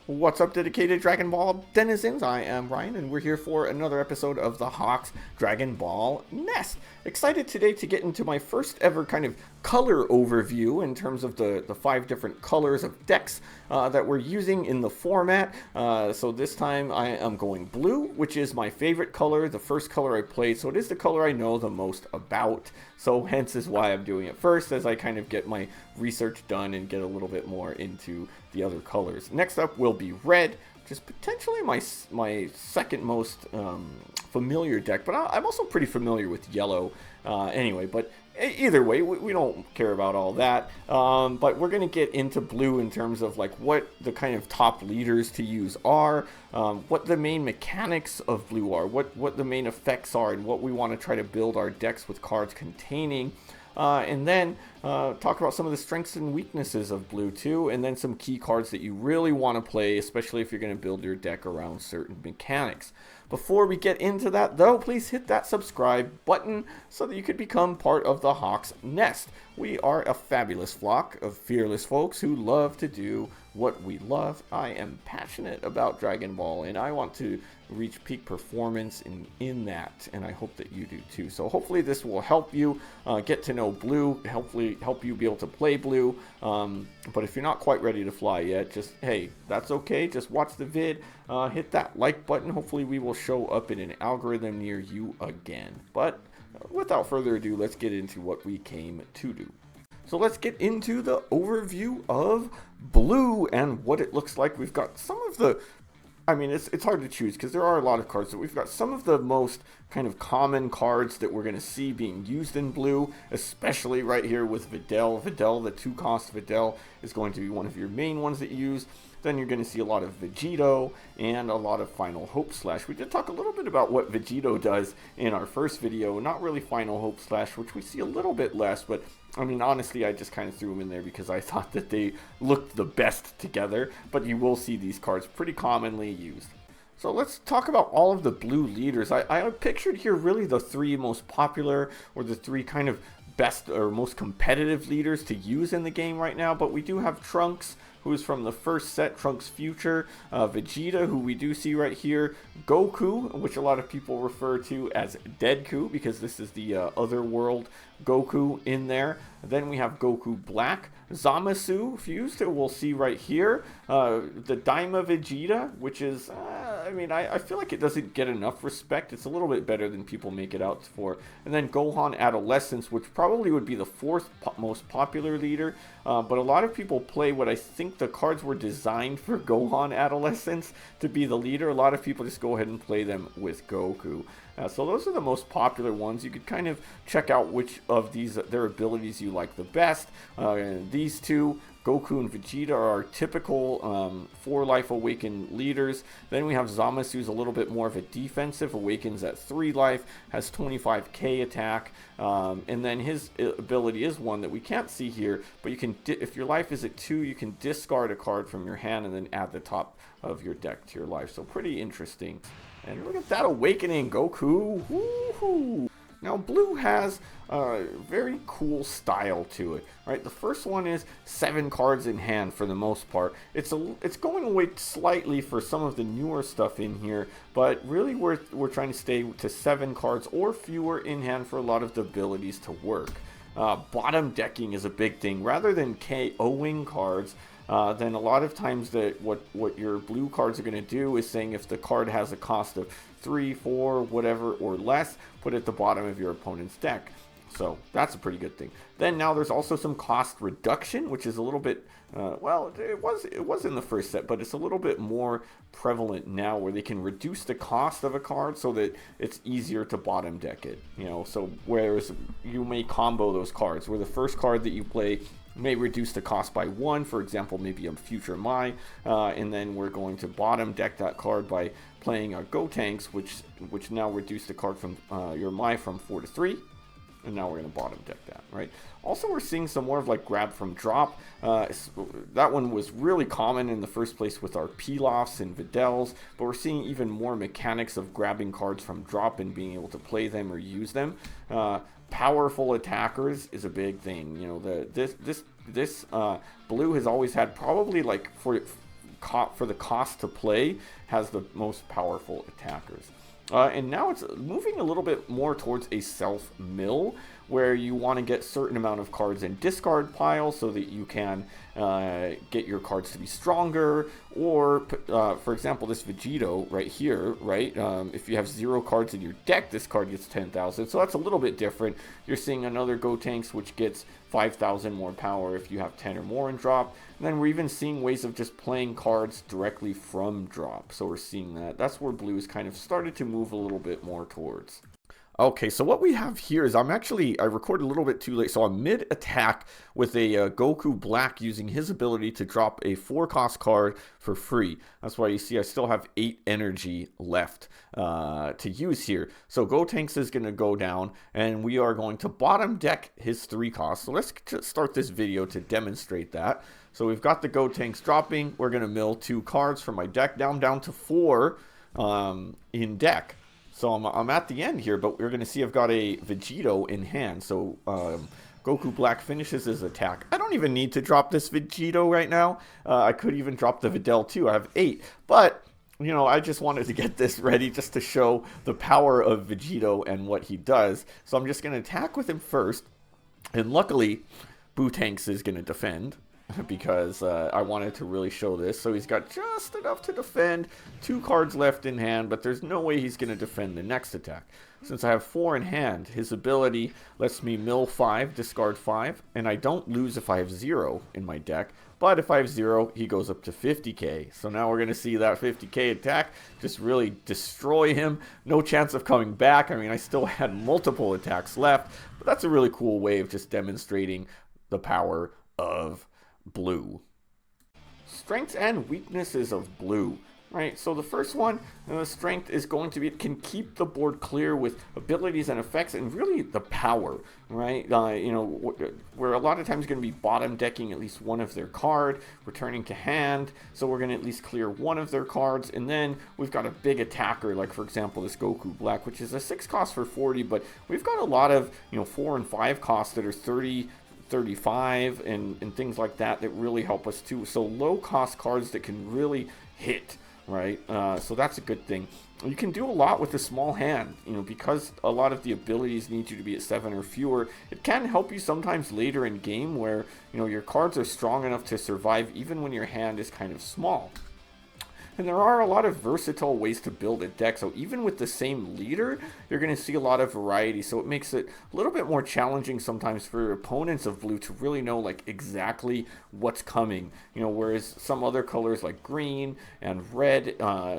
What's up, dedicated Dragon Ball denizens? I am Ryan, and we're here for another episode of the Hawks Dragon Ball Nest. Excited today to get into my first ever kind of color overview in terms of the 5 different colors of decks that we're using in the format. So this time I am going blue, which is my favorite color, the first color I played, so it is the color I know the most about. So hence is why I'm doing it first, as I kind of get my research done and get a little bit more into the other colors. Next up will be red, which is potentially my second most familiar deck, but I'm also pretty familiar with yellow anyway. But either way, we don't care about all that. But we're going to get into blue in terms of like what the kind of top leaders to use are, what the main mechanics of blue are, what the main effects are, and what we want to try to build our decks with cards containing. And then talk about some of the strengths and weaknesses of blue too, and then some key cards that you really want to play, especially if you're going to build your deck around certain mechanics. Before we get into that though, please hit that subscribe button so that you could become part of the Hawks Nest. We are a fabulous flock of fearless folks who love to do what we love. I am passionate about Dragon Ball, and I want to reach peak performance in that, and I hope that you do too. So hopefully this will help you get to know blue, hopefully help you be able to play blue. But if you're not quite ready to fly yet, just hey, that's okay, just watch the vid, hit that like button. Hopefully we will show up in an algorithm near you again. But without further ado, let's get into what we came to do. So let's get into the overview of blue and what it looks like. We've got some of the, I mean, it's hard to choose because there are a lot of cards, but we've got some of the most kind of common cards that we're going to see being used in blue, especially right here with Videl. Videl, the 2-cost Videl, is going to be one of your main ones that you use. Then you're going to see a lot of Vegito and a lot of Final Hope Slash. We did talk a little bit about what Vegito does in our first video, not really Final Hope Slash, which we see a little bit less, but I mean, honestly, I just kind of threw them in there because I thought that they looked the best together, but you will see these cards pretty commonly used. So let's talk about all of the blue leaders. I pictured here really the 3 most popular, or the 3 kind of best or most competitive leaders to use in the game right now, but we do have Trunks, who is from the first set, Trunks Future, Vegeta, who we do see right here, Goku, which a lot of people refer to as Deadku, because this is the other world Goku in there. Then we have Goku Black, Zamasu fused, we'll see right here, the Daima Vegeta, which is, I mean, I feel like it doesn't get enough respect. It's a little bit better than people make it out for. And then Gohan Adolescence, which probably would be the 4th most popular leader, but a lot of people play what I think the cards were designed for Gohan Adolescence to be the leader. A lot of people just go ahead and play them with Goku. So those are the most popular ones. You could kind of check out which of these their abilities you like the best. These two, Goku and Vegeta, are our typical 4 life awakened leaders. Then we have Zamasu's a little bit more of a defensive, awakens at 3 life, has 25k attack, and then his ability is one that we can't see here, but you can, if your life is at 2, you can discard a card from your hand and then add the top of your deck to your life. So pretty interesting. And look at that awakening, Goku. Woohoo! Now, blue has a very cool style to it, right? The first one is 7 cards in hand for the most part. It's going away slightly for some of the newer stuff in here, but really we're trying to stay to 7 cards or fewer in hand for a lot of the abilities to work. Bottom decking is a big thing. Rather than KOing cards, then a lot of times that what your blue cards are going to do is saying if the card has a cost of 3, 4, whatever or less, put it at the bottom of your opponent's deck. So that's a pretty good thing. Then now there's also some cost reduction, which is a little bit, well, it was in the first set, but it's a little bit more prevalent now, where they can reduce the cost of a card so that it's easier to bottom deck it. You know, so whereas you may combo those cards, where the first card that you play may reduce the cost by 1, for example, maybe a Future Mai, and then we're going to bottom deck that card by playing a Gotenks, which now reduce the card from your Mai from 4 to 3. And now we're going to bottom deck that, right? Also, we're seeing some more of like grab from drop. That one was really common in the first place with our Pilafs and Videls, but we're seeing even more mechanics of grabbing cards from drop and being able to play them or use them. Powerful attackers is a big thing. You know, this blue has always had probably like for for the cost to play, has the most powerful attackers. And now it's moving a little bit more towards a self-mill, where you want to get certain amount of cards in discard pile so that you can get your cards to be stronger. Or, for example, this Vegito right here, right? If you have 0 cards in your deck, this card gets 10,000. So that's a little bit different. You're seeing another Gotenks, which gets 5,000 more power if you have 10 or more in drop. And then we're even seeing ways of just playing cards directly from drop. So we're seeing that. That's where Blue's kind of started to move a little bit more towards. Okay, so what we have here is I recorded a little bit too late, so I'm mid-attack with a Goku Black using his ability to drop a 4-cost card for free. That's why you see I still have 8 energy left to use here. So Gotenks is going to go down, and we are going to bottom deck his 3 costs. So let's just start this video to demonstrate that. So we've got the Gotenks dropping. We're going to mill 2 cards from my deck down to 4 in deck. So I'm at the end here, but we're going to see I've got a Vegito in hand. So Goku Black finishes his attack. I don't even need to drop this Vegito right now. I could even drop the Videl too. I have 8. But, you know, I just wanted to get this ready just to show the power of Vegito and what he does. So I'm just going to attack with him first. And luckily, Bootanks is going to defend, because I wanted to really show this. So he's got just enough to defend, 2 cards left in hand, but there's no way he's going to defend the next attack. Since I have 4 in hand, his ability lets me mill 5, discard 5, and I don't lose if I have 0 in my deck. But if I have 0, he goes up to 50k. So now we're going to see that 50k attack just really destroy him. No chance of coming back. I mean, I still had multiple attacks left, but that's a really cool way of just demonstrating the power of Blue. Strengths and weaknesses of Blue. Right, so the first one, strength is going to be it can keep the board clear with abilities and effects, and really the power, right? You know, we're a lot of times going to be bottom decking at least one of their card, returning to hand, so we're going to at least clear one of their cards, and then we've got a big attacker, like for example this Goku Black, which is a 6 cost for 40, but we've got a lot of, you know, 4 and 5 costs that are 30, 35 and things like that really help us too. So low cost cards that can really hit, right? So that's a good thing. You can do a lot with a small hand, you know, because a lot of the abilities need you to be at 7 or fewer. It can help you sometimes later in game where, you know, your cards are strong enough to survive even when your hand is kind of small. And there are a lot of versatile ways to build a deck, so even with the same leader, you're going to see a lot of variety, so it makes it a little bit more challenging sometimes for your opponents of Blue to really know like exactly what's coming, you know, whereas some other colors like green and red,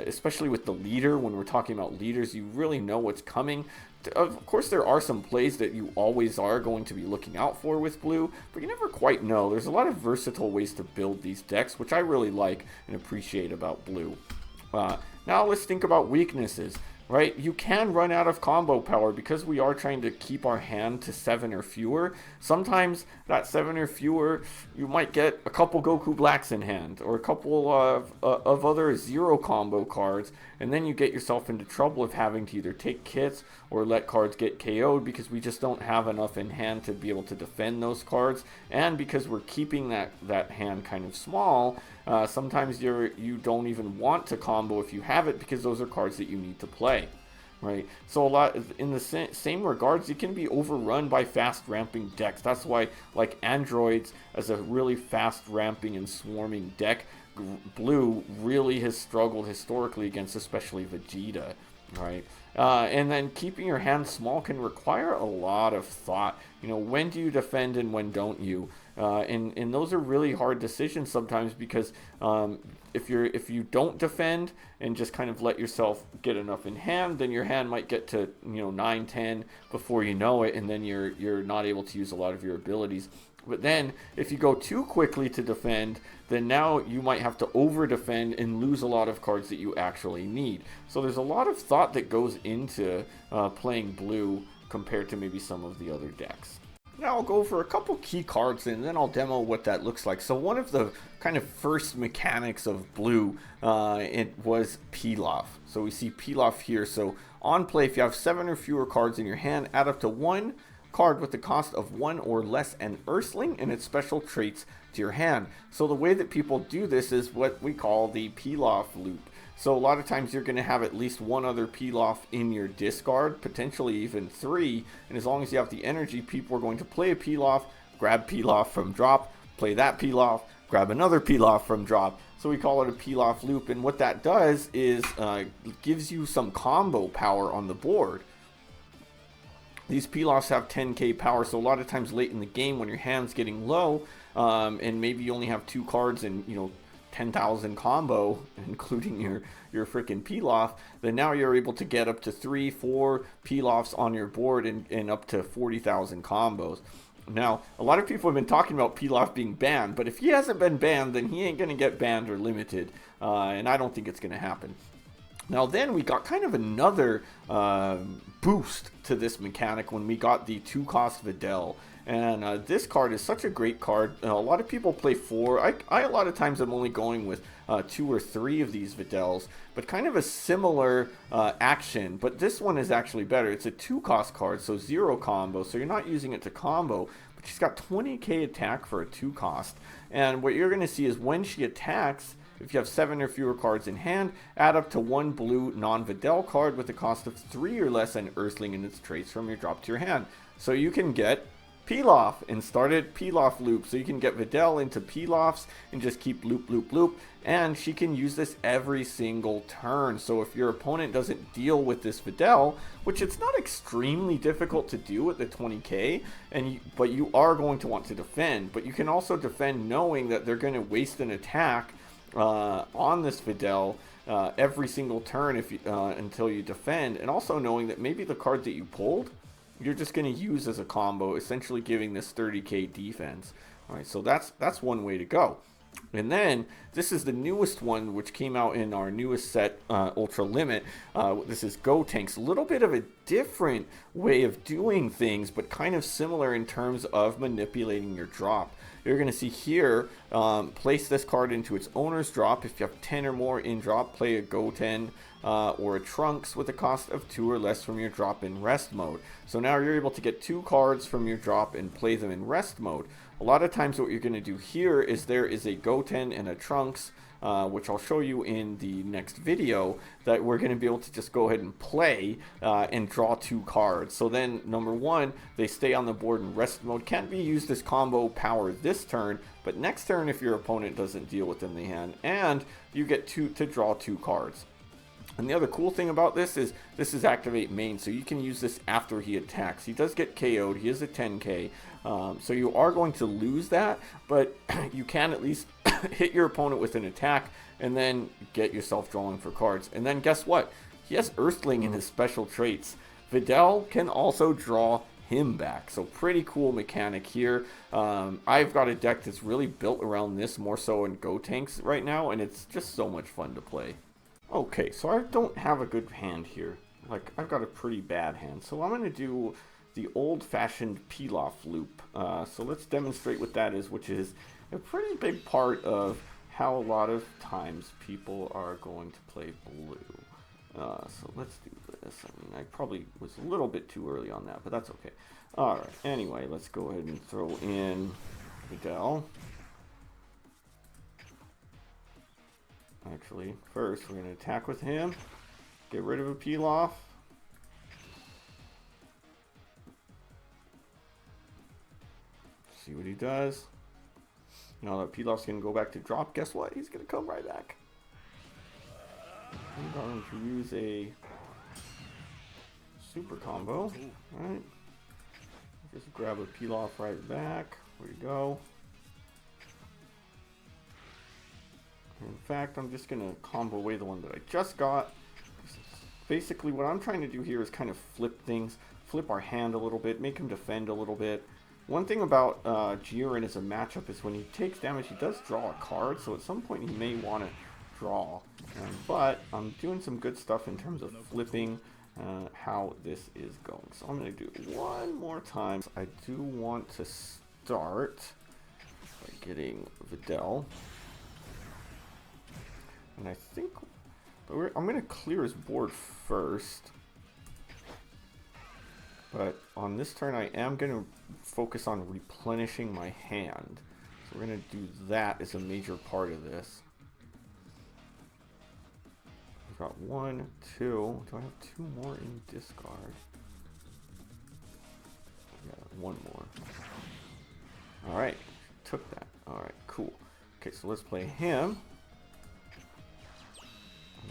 especially with the leader, when we're talking about leaders, you really know what's coming. Of course, there are some plays that you always are going to be looking out for with Blue, but you never quite know. There's a lot of versatile ways to build these decks, which I really like and appreciate about Blue. Now let's think about weaknesses. Right, you can run out of combo power because we are trying to keep our hand to 7 or fewer. Sometimes that 7 or fewer, you might get a couple Goku Blacks in hand or a couple of other 0 combo cards, and then you get yourself into trouble of having to either take kits or let cards get KO'd because we just don't have enough in hand to be able to defend those cards, and because we're keeping that hand kind of small. Sometimes you don't even want to combo if you have it because those are cards that you need to play, right? So a lot in the same regards, it can be overrun by fast ramping decks. That's why like Androids as a really fast ramping and swarming deck, Blue really has struggled historically against, especially Vegeta, right? And then keeping your hand small can require a lot of thought. You know, when do you defend and when don't you? And those are really hard decisions sometimes because if you don't defend and just kind of let yourself get enough in hand, then your hand might get to 9, 10 before you know it, and then you're not able to use a lot of your abilities. But then if you go too quickly to defend, then now you might have to over defend and lose a lot of cards that you actually need. So there's a lot of thought that goes into playing Blue compared to maybe some of the other decks. Now I'll go over a couple key cards and then I'll demo what that looks like. So one of the kind of first mechanics of Blue, it was Pilaf. So we see Pilaf here. So on play, if you have 7 or fewer cards in your hand, add up to 1 card with the cost of 1 or less an Earthling and its special traits to your hand. So the way that people do this is what we call the Pilaf loop. So a lot of times you're going to have at least one other Pilaf in your discard, potentially even 3, and as long as you have the energy, people are going to play a Pilaf, grab Pilaf from drop, play that Pilaf, grab another Pilaf from drop. So we call it a Pilaf loop, and what that does is gives you some combo power on the board. These Pilafs have 10k power, so a lot of times late in the game when your hand's getting low, and maybe you only have 2 cards and 10,000 combo, including your freaking Pilaf, then now you're able to get up to 3-4 Pilafs on your board and up to 40,000 combos. Now, a lot of people have been talking about Pilaf being banned, but if he hasn't been banned, then he ain't going to get banned or limited, and I don't think it's going to happen. Now then we got kind of another boost to this mechanic when we got the 2-cost Videl. And this card is such a great card. A lot of people play 4. I a lot of times I'm only going with 2 or 3 of these Videls, but kind of a similar action. But this one is actually better. It's a 2-cost card, so 0 combo, so you're not using it to combo. But she's got 20k attack for a 2-cost. And what you're going to see is when she attacks, if you have 7 or fewer cards in hand, add up to 1 blue non-Videl card with a cost of 3 or less an Earthling and its traits from your drop to your hand. So you can get Pilaf and started Pilaf loop, so you can get Videl into Pilafs and just keep loop loop loop, and she can use this every single turn. So if your opponent doesn't deal with this Videl, which it's not extremely difficult to do with the 20k, but you are going to want to defend, but you can also defend knowing that they're going to waste an attack on this Videl every single turn until you defend, and also knowing that maybe the card that you pulled you're just going to use as a combo, essentially giving this 30k defense. All right, so that's one way to go. And then this is the newest one, which came out in our newest set, Ultra Limit. This is Gotenks. A little bit of a different way of doing things, but kind of similar in terms of manipulating your drop. You're going to see here, place this card into its owner's drop. If you have 10 or more in drop, play a Goten or a Trunks with a cost of 2 or less from your drop in rest mode. So now you're able to get 2 cards from your drop and play them in rest mode. A lot of times what you're going to do here is there is a Goten and a Trunks, which I'll show you in the next video, that we're going to be able to just go ahead and play and draw 2 cards. So then, number 1, they stay on the board in rest mode. Can't be used as combo power this turn, but next turn if your opponent doesn't deal with them in the hand, and you get to draw 2 cards. And the other cool thing about this is activate main, so you can use this after he attacks. He does get KO'd, he is a 10k, so you are going to lose that, but you can at least hit your opponent with an attack and then get yourself drawing for cards. And then guess what? He has Earthling in his special traits. Videl can also draw him back, so pretty cool mechanic here. I've got a deck that's really built around this more so in Gotenks right now, and it's just so much fun to play. Okay, so I don't have a good hand here. Like, I've got a pretty bad hand. So I'm going to do the old-fashioned Pilaf loop. So let's demonstrate what that is, which is a pretty big part of how a lot of times people are going to play blue. So let's do this. I mean, I probably was a little bit too early on that, but that's okay. Alright, anyway, let's go ahead and throw in Videl. Actually, first we're going to attack with him, get rid of a Pilaf. See what he does. Now that Pilaf's going to go back to drop, guess what? He's going to come right back. I'm going to use a super combo. Alright. Just grab a Pilaf right back. There you go. In fact, I'm just going to combo away the one that I just got. Basically, what I'm trying to do here is kind of flip things, flip our hand a little bit, make him defend a little bit. One thing about Jiren as a matchup is when he takes damage, he does draw a card, so at some point he may want to draw. But I'm doing some good stuff in terms of flipping how this is going. So I'm going to do it one more time. I do want to start by getting Videl. And I think, but I'm going to clear his board first. But on this turn, I am going to focus on replenishing my hand. So we're going to do that as a major part of this. We've got 1, 2. Do I have 2 more in discard? Yeah, 1 more. Alright, took that. Alright, cool. Okay, so let's play him.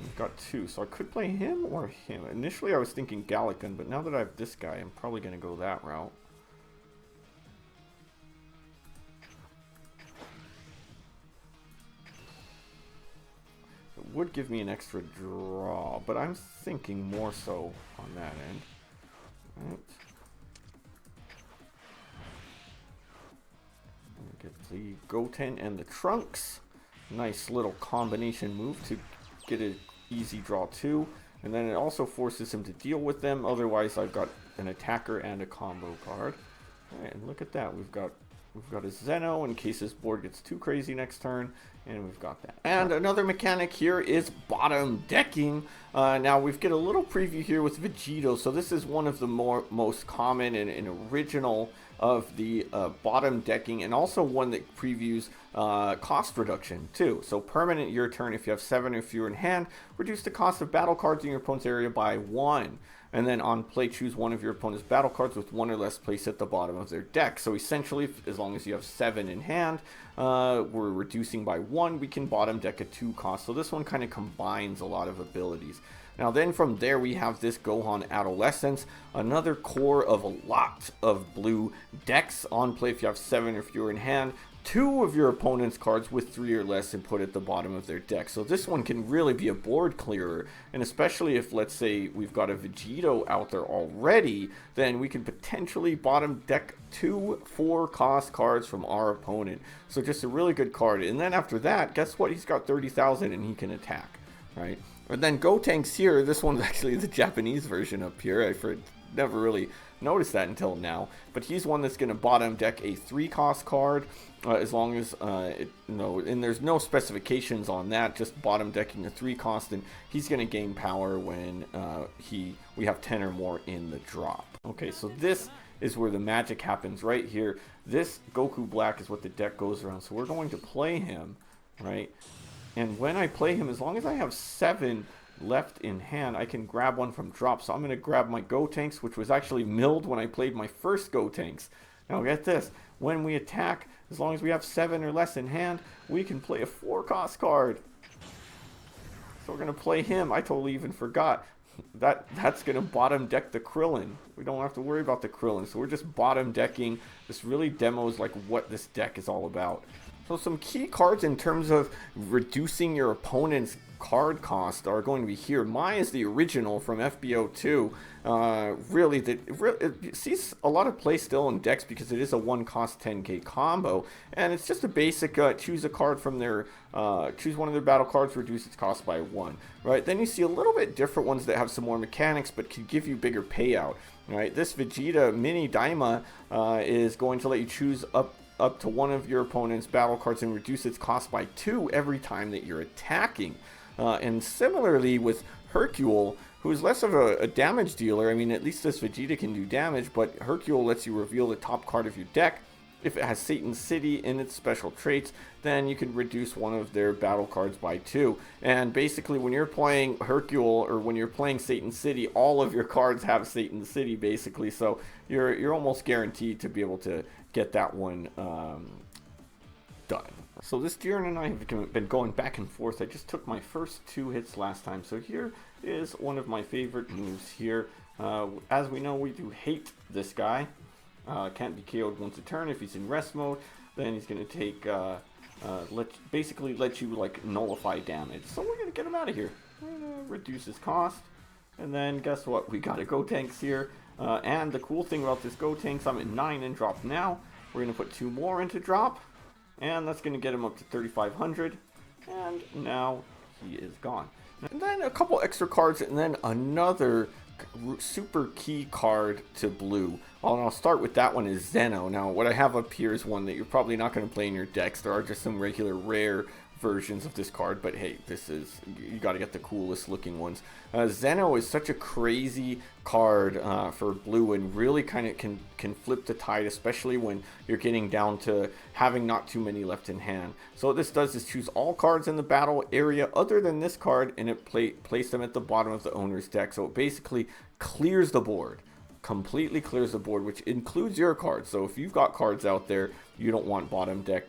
We've got 2, so I could play him or him. Initially I was thinking Galakan, but now that I have this guy, I'm probably going to go that route. It would give me an extra draw, but I'm thinking more so on that end. Right. Get the Goten and the Trunks. Nice little combination move to get an easy draw too. And then it also forces him to deal with them. Otherwise, I've got an attacker and a combo card. All right, and look at that. We've got a Zeno in case his board gets too crazy next turn, and we've got that. And another mechanic here is bottom decking. Now we get a little preview here with Vegito. So this is one of the most common and original of the bottom decking, and also one that previews cost reduction too. So permanent your turn, if you have 7 or fewer in hand, reduce the cost of battle cards in your opponent's area by 1. And then on play, choose one of your opponent's battle cards with 1 or less placed at the bottom of their deck. So essentially, as long as you have 7 in hand, we're reducing by 1. We can bottom deck a 2 cost. So this one kind of combines a lot of abilities. Now then from there we have this Gohan Adolescence, another core of a lot of blue decks. On play, if you have 7 or fewer in hand, 2 of your opponent's cards with 3 or less and put at the bottom of their deck. So this one can really be a board clearer, and especially if, let's say, we've got a Vegito out there already, then we can potentially bottom deck 2 4-cost cards from our opponent. So just a really good card. And then after that, guess what? He's got 30,000 and he can attack, right? And then Gotenks here, this one's actually the Japanese version up here. I've never really noticed that until now, but he's one that's going to bottom deck a 3-cost card, as long as and there's no specifications on that, just bottom decking a 3-cost, and he's going to gain power when we have 10 or more in the drop. Okay, so this is where the magic happens right here. This Goku Black is what the deck goes around, so we're going to play him, right? And when I play him, as long as I have 7 left in hand, I can grab one from drop. So I'm going to grab my Gotenks, which was actually milled when I played my first Gotenks. Now get this, when we attack, as long as we have 7 or less in hand, we can play a 4-cost card. So we're going to play him. I totally even forgot. That's going to bottom deck the Krillin. We don't have to worry about the Krillin. So we're just bottom decking. This really demos like what this deck is all about. So some key cards in terms of reducing your opponent's card cost are going to be here. Mai is the original from FBO2. It sees a lot of play still in decks because it is a 1-cost 10k combo, and it's just a basic choose a card from their choose one of their battle cards, reduce its cost by 1. Right? Then you see a little bit different ones that have some more mechanics but can give you bigger payout. Right? This Vegeta Mini Daima is going to let you choose up to one of your opponent's battle cards and reduce its cost by 2 every time that you're attacking. And similarly with Hercule, who is less of a damage dealer. I mean, at least this Vegeta can do damage, but Hercule lets you reveal the top card of your deck. If it has Satan City in its special traits, then you can reduce one of their battle cards by 2. And basically, when you're playing Hercule or when you're playing Satan City, all of your cards have Satan City, basically. So you're almost guaranteed to be able to get that one done. So this Jiren and I have been going back and forth. I just took my first 2 hits last time. So here is one of my favorite moves here. As we know, we do hate this guy. Can't be KO'd once a turn. If he's in rest mode, then he's going to take, basically let you like nullify damage. So we're going to get him out of here. We're going to reduce his cost. And then guess what? We got a Gotenks here. And the cool thing about this Gotenks, I'm at 9 in drop now. We're going to put 2 more into drop. And that's going to get him up to 3,500. And now he is gone. And then a couple extra cards, and then another super key card to blue. And I'll start with that one, is Zeno. Now what I have up here is one that you're probably not going to play in your decks. There are just some regular rare versions of this card, but hey, this is, you got to get the coolest looking ones. Zeno is such a crazy card for blue, and really kind of can flip the tide, especially when you're getting down to having not too many left in hand. So what this does is choose all cards in the battle area other than this card, and it place them at the bottom of the owner's deck. So it basically clears the board, completely clears the board, which includes your cards. So if you've got cards out there you don't want bottom deck,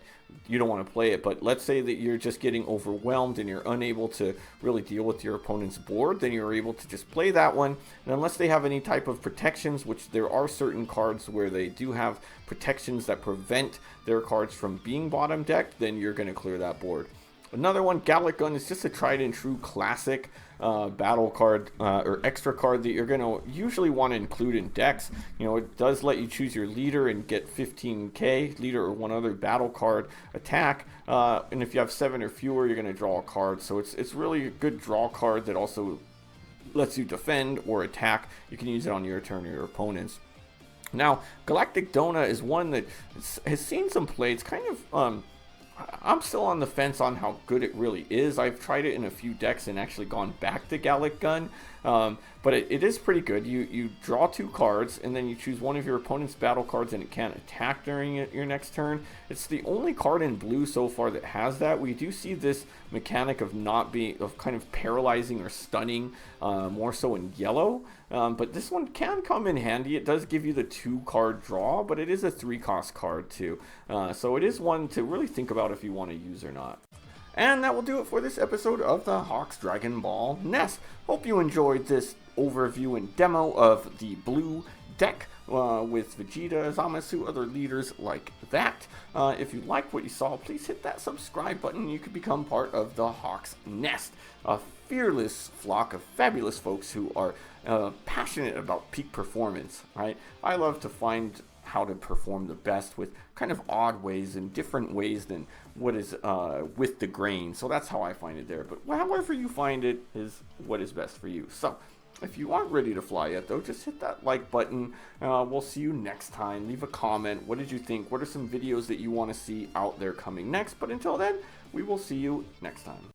you don't want to play it, but let's say that you're just getting overwhelmed and you're unable to really deal with your opponent's board, then you're able to just play that one. And unless they have any type of protections, which there are certain cards where they do have protections that prevent their cards from being bottom decked, then you're going to clear that board. Another one, Gallic Gun, is just a tried and true classic battle card or extra card that you're going to usually want to include in decks. You know, it does let you choose your leader and get 15k, leader or one other battle card attack. And if you have 7 or fewer, you're going to draw a card. So it's really a good draw card that also lets you defend or attack. You can use it on your turn or your opponent's. Now, Galactic Donut is one that has seen some play. It's kind of I'm still on the fence on how good it really is. I've tried it in a few decks and actually gone back to Gallic Gun, but it is pretty good. You draw 2 cards, and then you choose one of your opponent's battle cards, and it can't attack during your next turn. It's the only card in blue so far that has that. We do see this mechanic of kind of paralyzing or stunning, more so in yellow. But this one can come in handy. It does give you the 2-card draw, but it is a 3-cost card too. So it is one to really think about if you want to use or not. And that will do it for this episode of the Hawks Dragon Ball Nest. Hope you enjoyed this overview and demo of the blue deck with Vegeta, Zamasu, other leaders like that. If you liked what you saw, please hit that subscribe button. You could become part of the Hawks Nest, a fearless flock of fabulous folks who are passionate about peak performance, right? I love to find how to perform the best with kind of odd ways and different ways than what is with the grain. So that's how I find it there. But however you find it is what is best for you. So if you aren't ready to fly yet, though, just hit that like button. We'll see you next time. Leave a comment. What did you think? What are some videos that you want to see out there coming next? But until then, we will see you next time.